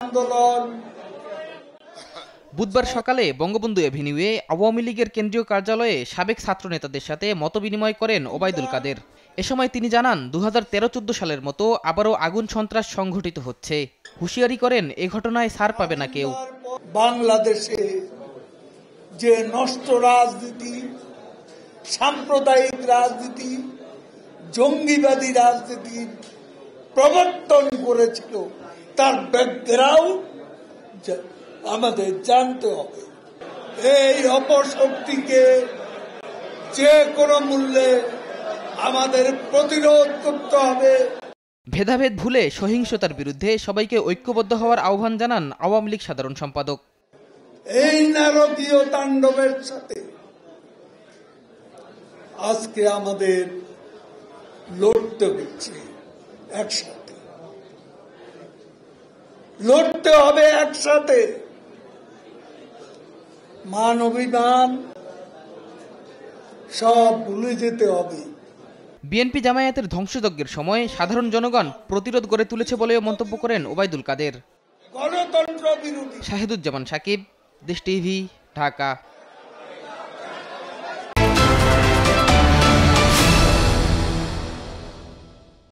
আন্দোলন। বুধবার সকালে বঙ্গবন্ধু এভিনিউয়ে আওয়ামী লীগের কেন্দ্রীয় কার্যালয়ে সাবেক ছাত্র নেতাদের সাথে মতবিনিময় করেন ওবায়দুল কাদের। এ সময় তিনি জানান 2013-14 সালের মতো আবারও আগুন সন্ত্রাস সংঘটিত হচ্ছে। হুঁশিয়ারি করেন এ ঘটনায় ছাড় পাবে না কেউ। বাংলাদেশে যে নষ্ট রাজনীতি, সাম্প্রদায়িক রাজনীতি, জঙ্গিবাদী রাজনীতি প্রবর্তন করেছিল তার ব্যাকগ্রাউন্ড আমাদের জানতে হবে। এই অপশক্তিকে যে কোনো মূল্যে আমাদের প্রতিরোধ করতে হবে। ভেদাভেদ ভুলে সহিংসতার বিরুদ্ধে সবাইকে ঐক্যবদ্ধ হওয়ার আহ্বান জানান আওয়ামী লীগ সাধারণ সম্পাদক। এই নারকীয় তাণ্ডবের সাথে আজকে আমাদের লড়তে হচ্ছে, একসাথে লড়তে হবে, একসাথে। মান অভিমান সব ভুলে যেতে হবে। বিএনপি জামায়াতের ধ্বংসযজ্ঞের সময় সাধারণ জনগণ প্রতিরোধ গড়ে তুলেছে বলেও মন্তব্য করেন ওবায়দুল কাদের। গণতন্ত্র বিরোধী। শাহিদুজ্জামান সাকিব, দেশ টিভি, ঢাকা।